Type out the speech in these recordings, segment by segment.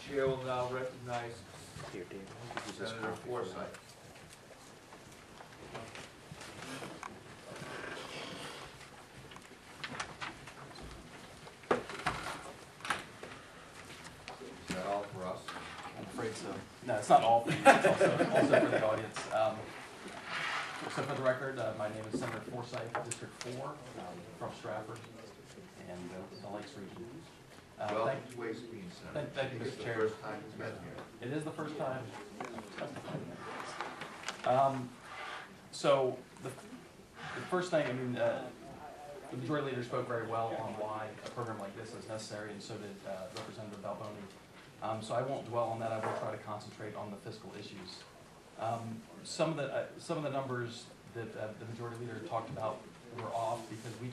Chair will now recognize Senator Forsythe. Is that all for us? I'm afraid so. No, it's not all for you. It's also for the audience. So for the record, my name is Senator Forsythe, District 4, from Stratford and the Lakes region. Welcome to Ways+Means, Senator. Thank you, Mr. Chair. It's the first time you've been here. It is the first time. So the first thing, I mean, the majority leader spoke very well on why a program like this is necessary, and so did Representative Balboni. So I won't dwell on that. I will try to concentrate on the fiscal issues. Some of the numbers that the majority leader talked about were off because we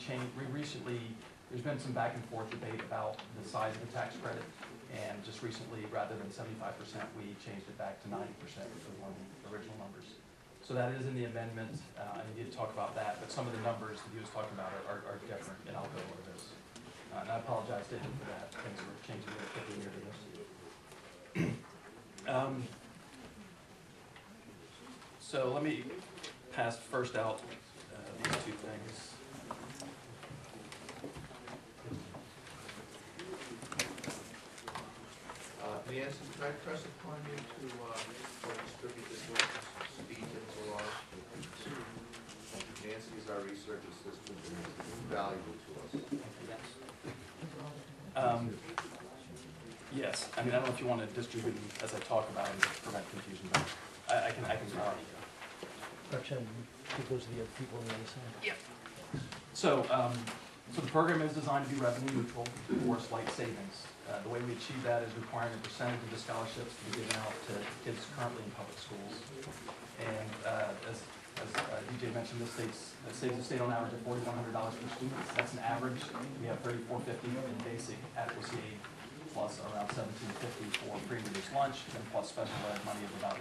recently. There's been some back and forth debate about the size of the tax credit, and just recently, rather than 75%, we changed it back to 90%, which was one of the original numbers. So that is in the amendment, and he did talk about that, but some of the numbers that he was talking about are different, and I'll go over this. And I apologize to him for that. Things were changing very quickly here to this. So let me pass first out these two things. Nancy, can I press upon you to distribute this with speed into our Nancy is our research assistant and is valuable to us. Yes, I mean, I don't know if you want to distribute them as I talk about them to prevent confusion, but I can. Representative, give those to the other people on the other side. Yeah. So, so the program is designed to be revenue neutral or slight savings. The way we achieve that is requiring a percentage of the scholarships to be given out to kids currently in public schools. And as DJ mentioned, this saves the state on average of $4,100 per student. That's an average. We have $3,450 in basic adequacy aid, plus around $1,750 for pre-reduced lunch, and plus special ed money of about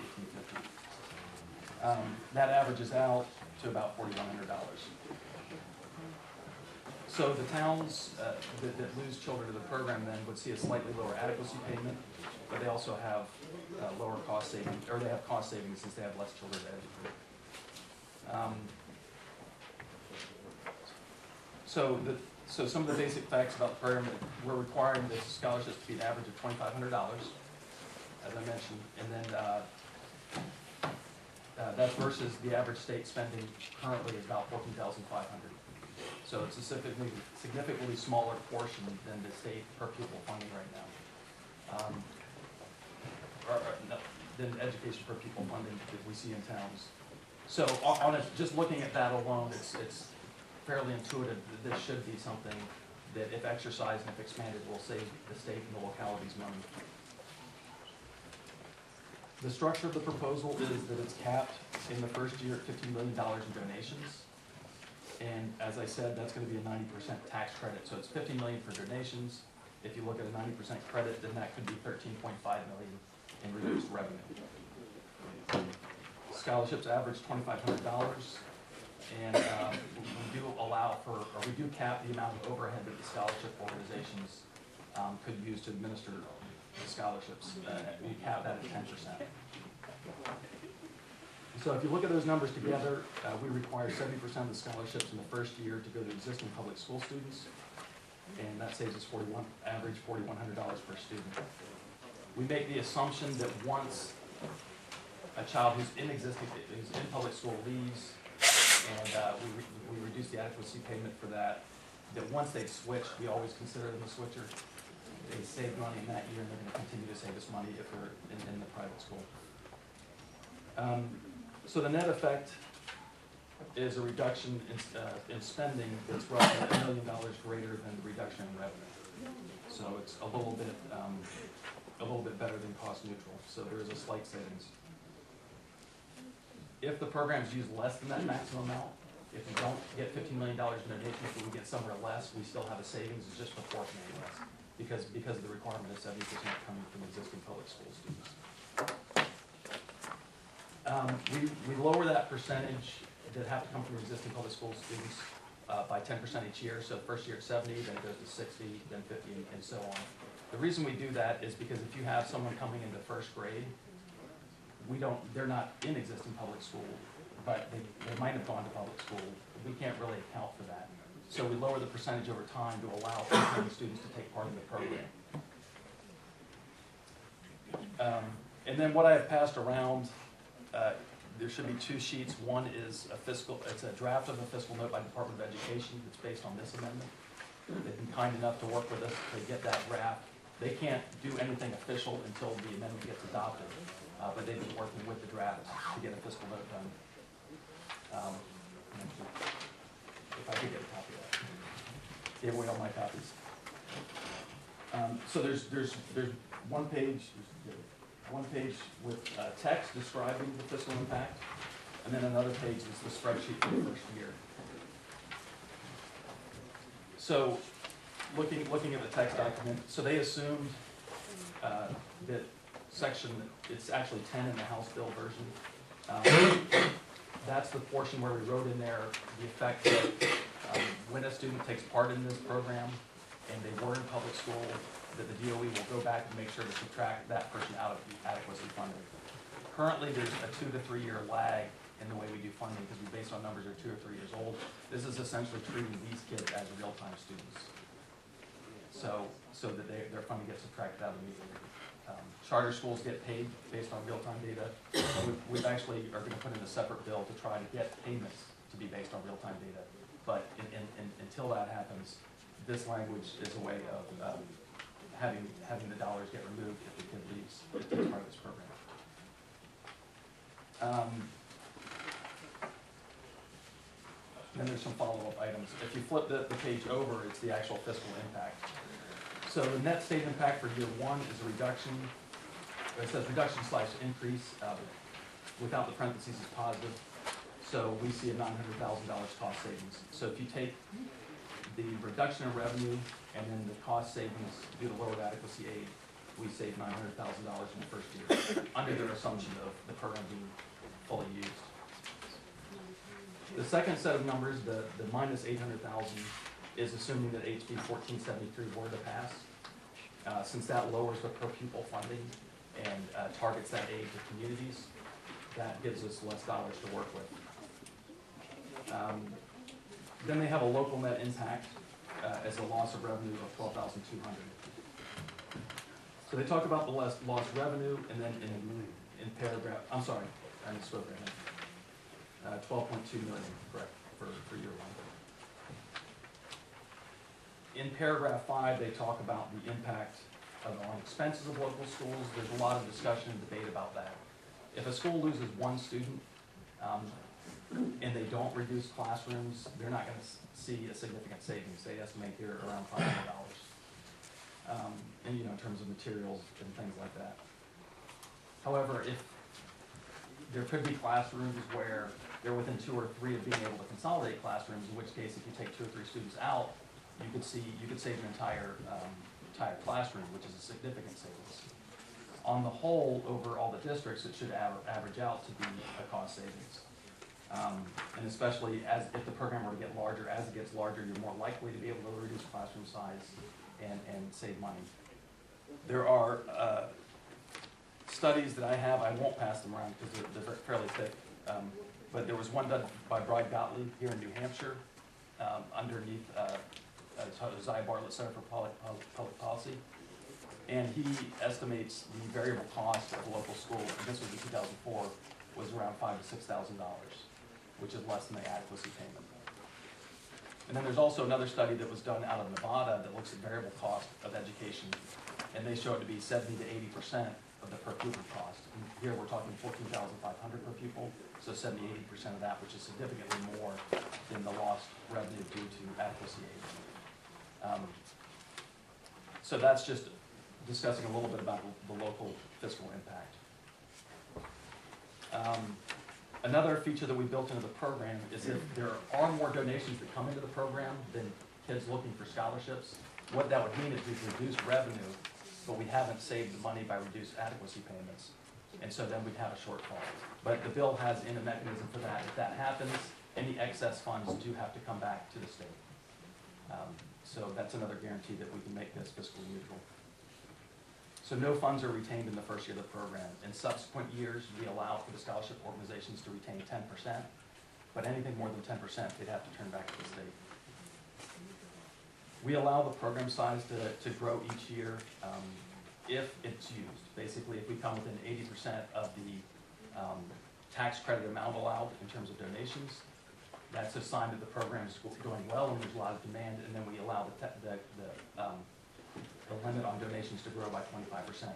$1,850. That averages out to about $4,100. So the towns that lose children to the program then would see a slightly lower adequacy payment, but they also have lower cost savings, or they have cost savings since they have less children to educate. So some of the basic facts about the program: we're requiring the scholarships to be an average of $2,500, as I mentioned, and then that's versus the average state spending currently is about $14,500. So it's a significantly smaller portion than the state per pupil funding right now, than education per pupil funding that we see in towns. So on it, just looking at that alone, it's fairly intuitive that this should be something that, if exercised and if expanded, will save the state and the localities money. The structure of the proposal is that it's capped in the first year at $15 million in donations. And as I said, that's going to be a 90% tax credit. So it's $15 million for donations. If you look at a 90% credit, then that could be $13.5 million in reduced revenue. Scholarships average $2,500, and we do allow for, or we do cap the amount of overhead that the scholarship organizations could use to administer the scholarships. We cap that at 10%. So if you look at those numbers together, we require 70% of the scholarships in the first year to go to existing public school students, and that saves us average $4,100 per student. We make the assumption that once a child who's in public school leaves, and we reduce the adequacy payment for that, that once they've switched, we always consider them a switcher. They save money in that year, and they're going to continue to save us money if they're in the private school. So the net effect is a reduction in spending that's roughly $1 million greater than the reduction in revenue. So it's a little bit better than cost neutral. So there is a slight savings. If the programs use less than that maximum amount, if we don't get $15 million in donations, but we get somewhere less, we still have a savings. It's just proportionally less because of the requirement of 70% coming from existing public school students. We lower that percentage that have to come from existing public school students by 10% each year. So the first year it's 70, then it goes to 60, then 50, and so on. The reason we do that is because if you have someone coming into first grade, they're not in existing public school, but they might have gone to public school. We can't really account for that. So we lower the percentage over time to allow first-grade students to take part in the program. And then what I have passed around, there should be 2 sheets. One is it's a draft of a fiscal note by Department of Education that's based on this amendment. They've been kind enough to work with us to get that draft. They can't do anything official until the amendment gets adopted, but they've been working with the draft to get a fiscal note done. If I could get a copy of that. Gave away all my copies. So there's one page with text describing the fiscal impact, and then another page is the spreadsheet for the first year. So looking at the text document, so they assumed that it's actually 10 in the House bill version. That's the portion where we wrote in there the effect that when a student takes part in this program and they were in public school, that the DOE will go back and make sure to subtract that person out of the adequacy funding. Currently, there's a 2 to 3 year lag in the way we do funding because we base on numbers that are 2 or 3 years old. This is essentially treating these kids as real-time students, so that their funding gets subtracted out immediately. Charter schools get paid based on real-time data. We actually are going to put in a separate bill to try to get payments to be based on real-time data. But until that happens, this language is a way of having the dollars get removed if the kid leaves as part of this program. Then there's some follow-up items. If you flip the page over, it's the actual fiscal impact. So the net state impact for year 1 is a reduction. It says reduction / increase. Without the parentheses is positive. So we see a $900,000 cost savings. So if you take the reduction in revenue and then the cost savings due to lowered adequacy aid, we save $900,000 in the first year under their assumption of the program being fully used. The second set of numbers, the minus $800,000, is assuming that HB1607 were to pass. Since that lowers the per pupil funding and targets that aid to communities, that gives us less dollars to work with. Then they have a local net impact as a loss of revenue of $12,200. So they talk about the lost revenue, and then in paragraph, I'm sorry, I misspoke right now. 12.2 million, correct, for year 1. In paragraph 5, they talk about the impact on expenses of local schools. There's a lot of discussion and debate about that. If a school loses 1 student and they don't reduce classrooms, they're not going to see a significant savings. They estimate here around $500. And in terms of materials and things like that. However, if there could be classrooms where they're within 2 or 3 of being able to consolidate classrooms, in which case if you take 2 or 3 students out, you could save an entire classroom, which is a significant savings. On the whole, over all the districts, it should average out to be a cost savings. And especially if the program were to get larger, as it gets larger, you're more likely to be able to reduce classroom size and save money. There are studies that I have, I won't pass them around because they're fairly thick, but there was one done by Bride Gottlieb here in New Hampshire underneath Zia Bartlett Center for Public Policy. And he estimates the variable cost of a local school, and this was in 2004, was around $5,000 to $6,000, which is less than the adequacy payment. And then there's also another study that was done out of Nevada that looks at variable cost of education, and they show it to be 70 to 80% of the per pupil cost. And here we're talking $14,500 per pupil, so 70, 80% of that, which is significantly more than the lost revenue due to adequacy aid. So that's just discussing a little bit about the local fiscal impact. Another feature that we built into the program is if there are more donations that come into the program than kids looking for scholarships, what that would mean is we've reduced revenue, but we haven't saved the money by reduced adequacy payments. And so then we'd have a shortfall. But the bill has in a mechanism for that. If that happens, any excess funds do have to come back to the state. So that's another guarantee that we can make this fiscally neutral. So no funds are retained in the first year of the program. In subsequent years, we allow for the scholarship organizations to retain 10%, but anything more than 10%, they'd have to turn back to the state. We allow the program size to grow each year if it's used. Basically, if we come within 80% of the tax credit amount allowed in terms of donations, that's a sign that the program is going well and there's a lot of demand, and then we allow the limit on donations to grow by 25%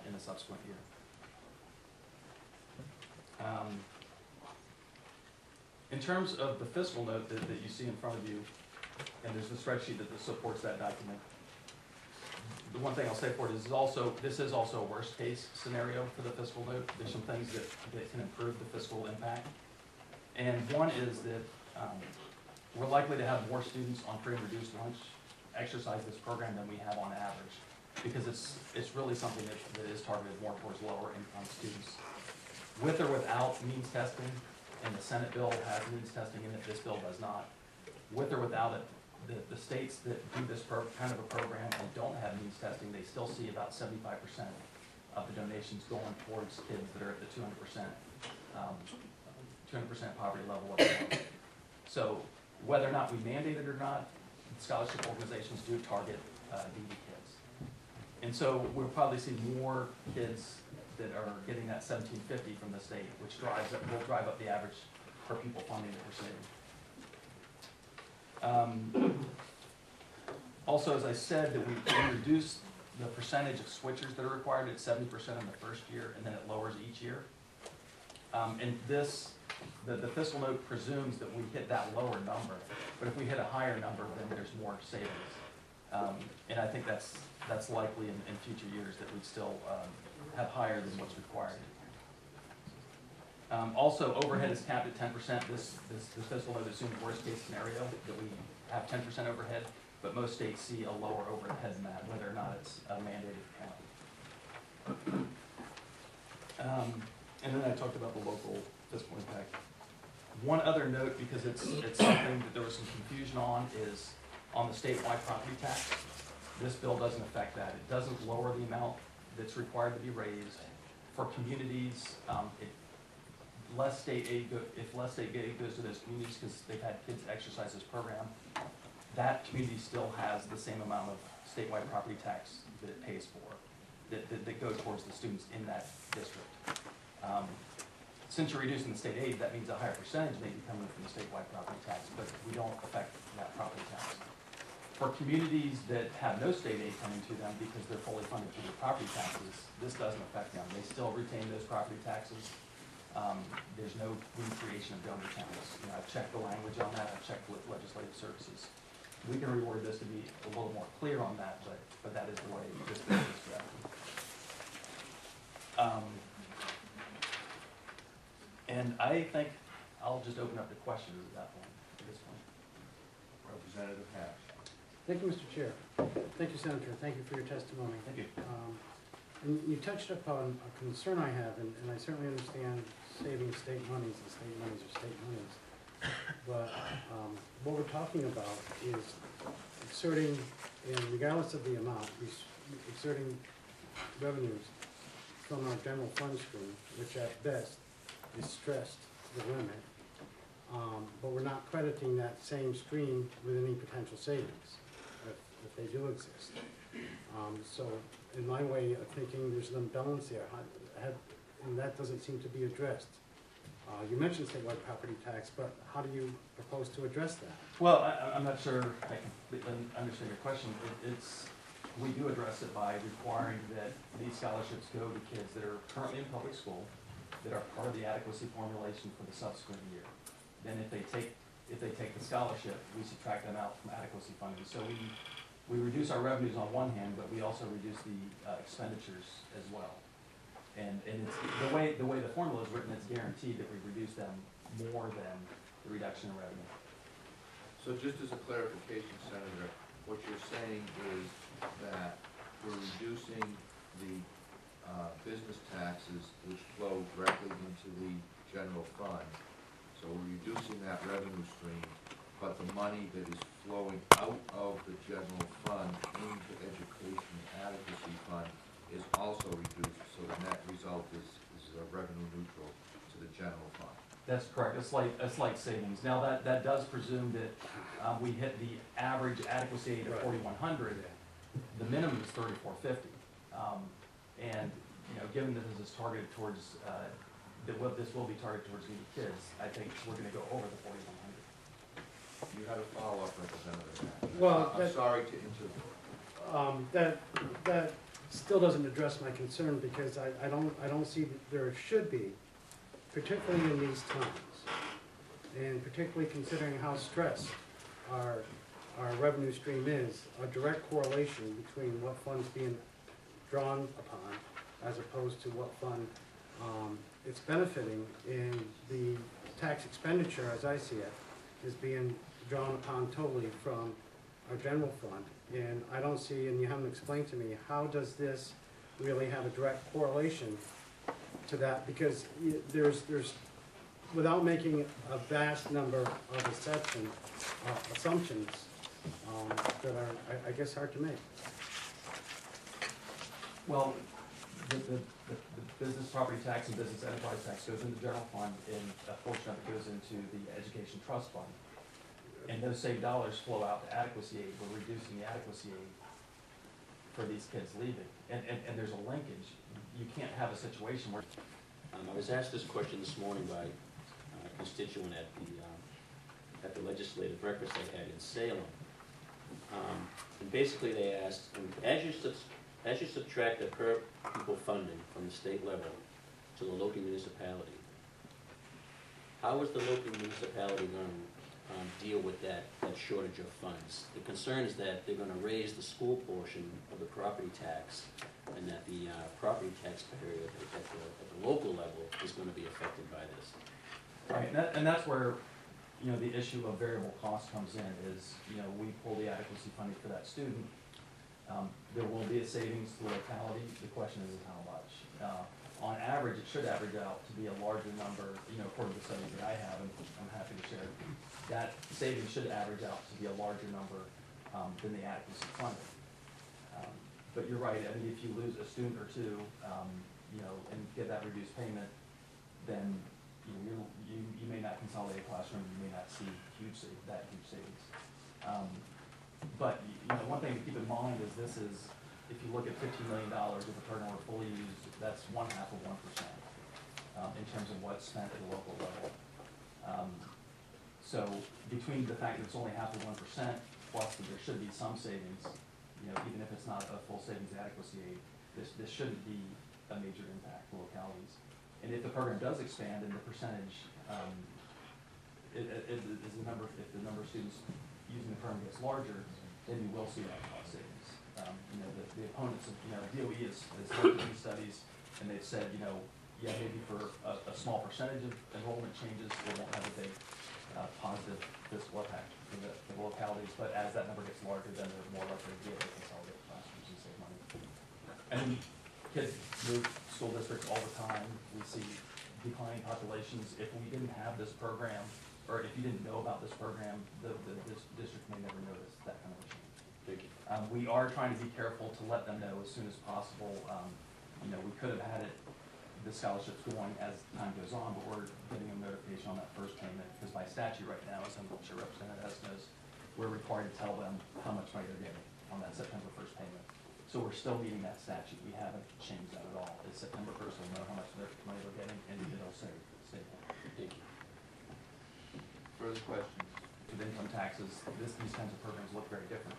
in the subsequent year. In terms of the fiscal note that you see in front of you, and there's the spreadsheet that supports that document, the one thing I'll say for it is this is also a worst case scenario for the fiscal note. There's some things that can improve the fiscal impact. And one is that we're likely to have more students on free and reduced lunch exercise this program than we have on average, because it's really something that is targeted more towards lower income students. With or without means testing, and the Senate bill has means testing in it, this bill does not. With or without it, the states that do this kind of a program and don't have means testing, they still see about 75% of the donations going towards kids that are at the 200% poverty level of the month. So whether or not we mandate it or not, scholarship organizations do target needy kids. And so we'll probably see more kids that are getting that $17.50 from the state, which will drive up the average per pupil funding that we're saving. Also, as I said, that we reduce the percentage of switchers that are required at 70% in the first year, and then it lowers each year. And the fiscal note presumes that we hit that lower number, but if we hit a higher number, then there's more savings. And I think that's likely in future years that we'd still have higher than what's required. Also, overhead is capped at 10%. This fiscal note assumes worst case scenario that we have 10% overhead, but most states see a lower overhead than that, whether or not it's a mandated count. And then I talked about the local fiscal impact. One other note, because it's something that there was some confusion on, is on the statewide property tax. This bill doesn't affect that. It doesn't lower the amount that's required to be raised. For communities, if less state aid goes to those communities because they've had kids exercise this program, that community still has the same amount of statewide property tax that it pays for, that goes towards the students in that district. Since you're reducing the state aid, that means a higher percentage may be coming from the statewide property tax, but we don't affect that property tax. For communities that have no state aid coming to them because they're fully funded through their property taxes, this doesn't affect them. They still retain those property taxes. There's no recreation of donor channels. I've checked the language on that. I've checked with legislative services. We can reword this to be a little more clear on that, but that is the way this bill is drafted. And I think I'll just open up to questions at that point, at this point. Representative Hatch. Thank you, Mr. Chair. Thank you, Senator. Thank you for your testimony. Thank you. And you touched upon a concern I have, and I certainly understand saving state monies, and state monies are state monies. But what we're talking about is exerting, and regardless of the amount, exerting revenues from our general fund stream, which at best is stressed to the limit. But we're not crediting that same stream with any potential savings, if they do exist. So in my way of thinking, there's an imbalance there, and that doesn't seem to be addressed. You mentioned statewide property tax, but how do you propose to address that? Well, I'm not sure I completely understand your question. We do address it by requiring that these scholarships go to kids that are currently in public school, that are part of the adequacy formulation for the subsequent year. Then if they take the scholarship, we subtract them out from adequacy funding. So we reduce our revenues on one hand, but we also reduce the expenditures as well. And it's the way the formula is written, it's guaranteed that we reduce them more than the reduction in revenue. So just as a clarification, Senator, what you're saying is that we're reducing the business taxes which flow directly into the general fund. So we're reducing that revenue stream, but the money that is flowing out of the general fund into education adequacy fund is also reduced, so the net result is revenue neutral to the general fund. That's correct, a slight savings. Now, that does presume that we hit the average adequacy age of Right. 4,100. The minimum is 3,450. And, you know, given that this is targeted towards, this will be targeted towards needy kids, I think we're gonna go over the 4,100. You had a follow-up, Representative. Well, I'm that- sorry to interrupt. That still doesn't address my concern, because I don't see that there should be, particularly in these times, and particularly considering how stressed our revenue stream is, a direct correlation between what fund's being drawn upon as opposed to what fund it's benefiting, and the tax expenditure, as I see it, is being drawn upon totally from our general fund. And I don't see, and you haven't explained to me, how does this really have a direct correlation to that? Because there's, without making a vast number of assumptions that are, I guess, hard to make. Well, the business property tax and business enterprise tax goes into the general fund, and a portion of it goes into the education trust fund. And those saved dollars flow out to adequacy aid. We're reducing the adequacy aid for these kids leaving. And there's a linkage. You can't have a situation where. I was asked this question this morning by a constituent at the legislative breakfast I had in Salem. And basically they asked, as you subtract the per pupil funding from the state level to the local municipality, how is the local municipality going to deal with that shortage of funds? The concern is that they're going to raise the school portion of the property tax, and that the property taxpayer at the local level is going to be affected by this. Right, and that's where, you know, the issue of variable cost comes in, is, you know, we pull the adequacy funding for that student. There will be a savings to the locality. The question is how much. On average, it should average out to be a larger number, you know, according to the studies that I have, and I'm happy to share. That savings should average out to be a larger number than the adequacy funding. But you're right, I mean, if you lose a student or two, you know, and get that reduced payment, then you may not consolidate a classroom, you may not see huge savings. But, you know, one thing to keep in mind is this is, if you look at $15 million of the program were fully used, that's 1/2 of 1% in terms of what's spent at the local level. So between the fact that it's only 1/2 of 1%, plus that there should be some savings, you know, even if it's not a full savings adequacy aid, this shouldn't be a major impact to localities. And if the program does expand and the percentage, if the number of students using the program gets larger, then you will see that cost savings. You know, the opponents of, you know, DOE has looked at these studies, and they've said, you know, yeah, maybe for a small percentage of enrollment changes, they won't have a big positive fiscal impact for the localities, but as that number gets larger, then they're more likely to be able to consolidate classrooms and save money. And kids move school districts all the time. We see declining populations. If we didn't have this program, or if you didn't know about this program, this district may never notice that kind of a change. Thank you. We are trying to be careful to let them know as soon as possible. You know, we could have had the scholarships going as time goes on, but we're getting a notification on that first payment, because by statute right now, as I'm sure Representative Hess knows, we're required to tell them how much money they're getting on that September 1st payment. So we're still meeting that statute. We haven't changed that at all. It's September 1st, we'll know how much money they're getting, and it'll stay stable. Thank you. Further questions? With income taxes, these kinds of programs look very different.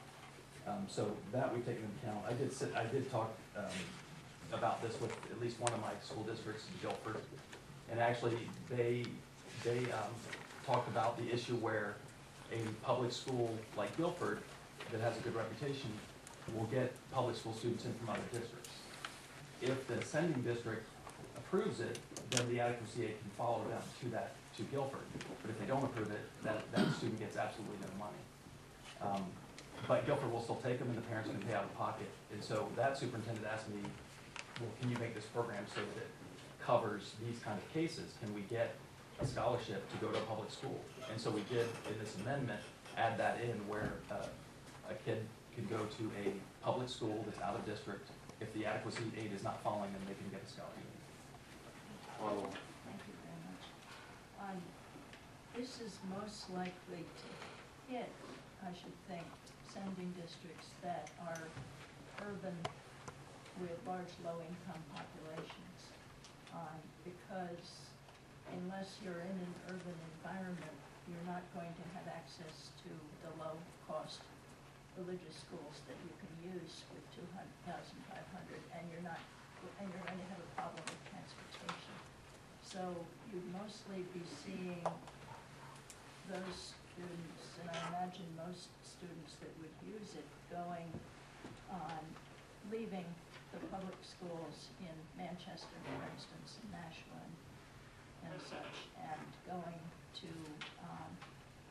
So that we've taken into account. I did talk about this with at least one of my school districts in Guilford, and actually they talked about the issue where a public school like Guilford that has a good reputation will get public school students in from other districts. If the sending district approves it, then the adequacy aid can follow down to Guilford. But if they don't approve it, that student gets absolutely no money. But Guilford will still take them, and the parents can pay out of pocket. And so that superintendent asked me, well, can you make this program so that it covers these kind of cases? Can we get a scholarship to go to a public school? And so we did, in this amendment, add that in where a kid can go to a public school that's out of district if the adequacy aid is not falling, then they can get a scholarship. Follow. Thank you very much. This is most likely to hit, I should think, sending districts that are urban with large low-income populations. Because unless you're in an urban environment, you're not going to have access to the low-cost religious schools that you can use with $2,500, and you're going to have a problem with transportation. So you'd mostly be seeing those students, and I imagine most students that would use it, going on, leaving the public schools in Manchester, for instance, and Nashua and such, and going to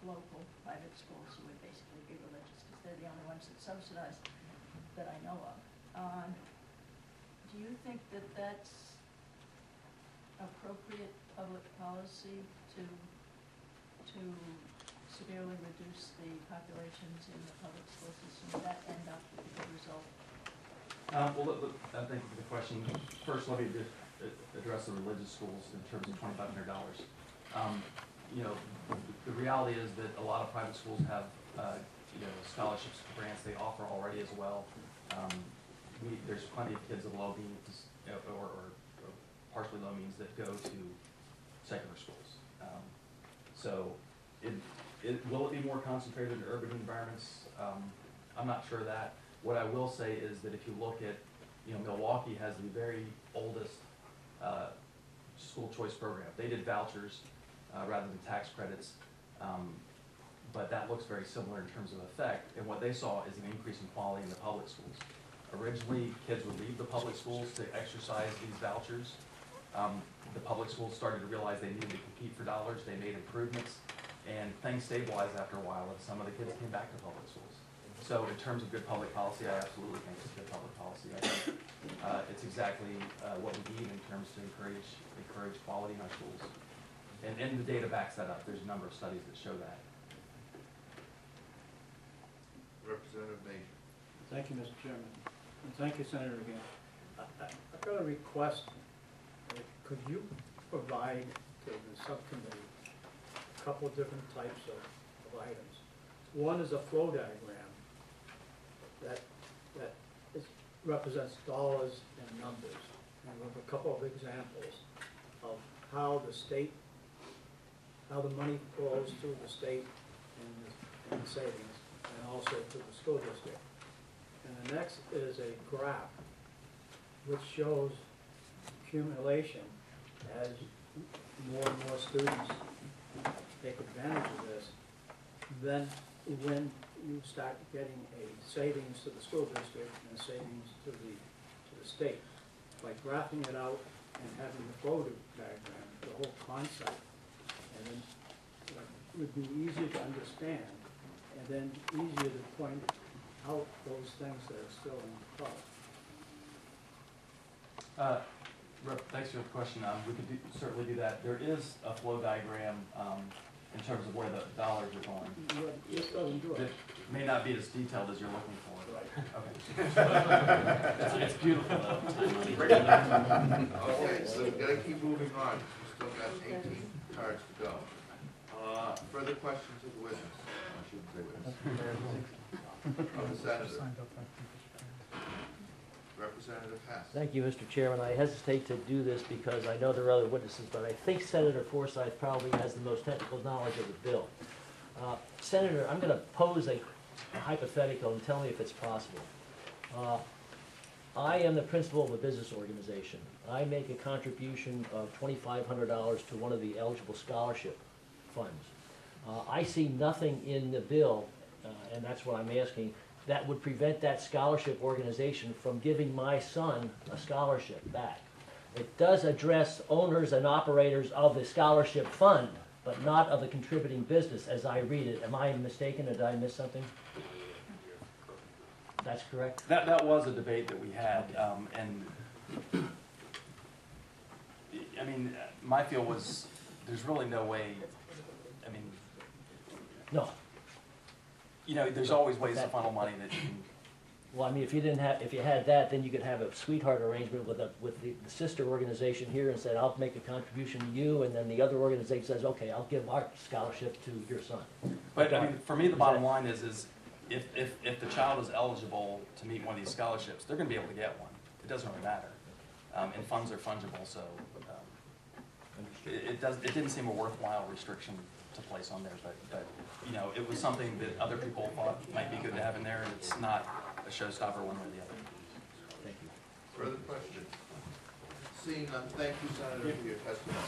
local private schools who would basically be religious, because they're the only ones that subsidize that I know of. Do you think that that's appropriate public policy to severely reduce the populations in the public school system? Would that end up with the result? Well, thank you for the question. First, let me just address the religious schools in terms of $2,500. You know, the reality is that a lot of private schools have, you know, scholarships, grants they offer already as well. There's plenty of kids of low means, or partially low means that go to secular schools. So, will it be more concentrated in urban environments? I'm not sure of that. What I will say is that if you look at, you know, Milwaukee has the very oldest school choice program. They did vouchers rather than tax credits, but that looks very similar in terms of effect. And what they saw is an increase in quality in the public schools. Originally, kids would leave the public schools to exercise these vouchers. The public schools started to realize they needed to compete for dollars. They made improvements, and things stabilized after a while, and some of the kids came back to public schools. So in terms of good public policy, I absolutely think it's good public policy. I think it's exactly what we need in terms to encourage quality in our schools. And the data backs that up. There's a number of studies that show that. Representative Major. Thank you, Mr. Chairman. And thank you, Senator, again. I've got a request. Could you provide to the subcommittee a couple of different types of items? One is a flow diagram that represents dollars and numbers, and with a couple of examples of how the money flows through the state and the savings, and also to the school district. And the next is a graph which shows accumulation as more and more students take advantage of this. Then when you start getting a savings to the school district and a savings to the state, by graphing it out and having the flow diagram, the whole concept, and then it would be easier to understand, and then easier to point out those things that are still in play. Thanks for the question. We could certainly do that. There is a flow diagram in terms of where the dollars are going. This doesn't do it. It may not be as detailed as you're looking for. Right. Okay. It's beautiful though. Okay, so we've got to keep moving on. We've still got 18 cards to go. Further questions of the witness? I shouldn't say witness. Of the senator. Representative Hess. Thank you, Mr. Chairman. I hesitate to do this because I know there are other witnesses, but I think Senator Forsythe probably has the most technical knowledge of the bill. Senator, I'm going to pose a hypothetical and tell me if it's possible. I am the principal of a business organization. I make a contribution of $2,500 to one of the eligible scholarship funds. I see nothing in the bill, and that's what I'm asking, that would prevent that scholarship organization from giving my son a scholarship back. It does address owners and operators of the scholarship fund, but not of the contributing business as I read it. Am I mistaken, or did I miss something? That's correct? That was a debate that we had, and I mean, my feel was there's really no way, I mean, No. you know, there's always ways to funnel money that you can Well, I mean, if you had that, then you could have a sweetheart arrangement with the sister organization here and said, I'll make a contribution to you, and then the other organization says, okay, I'll give our scholarship to your son. But, I mean, for me, the bottom line is if the child is eligible to meet one of these scholarships, they're gonna be able to get one. It doesn't really matter. And funds are fungible, so, it didn't seem a worthwhile restriction to place on there, but, you know, it was something that other people thought might be good to have in there, and it's not a showstopper one way or the other. Thank you. Further questions? Seeing none, thank you, Senator, for your testimony.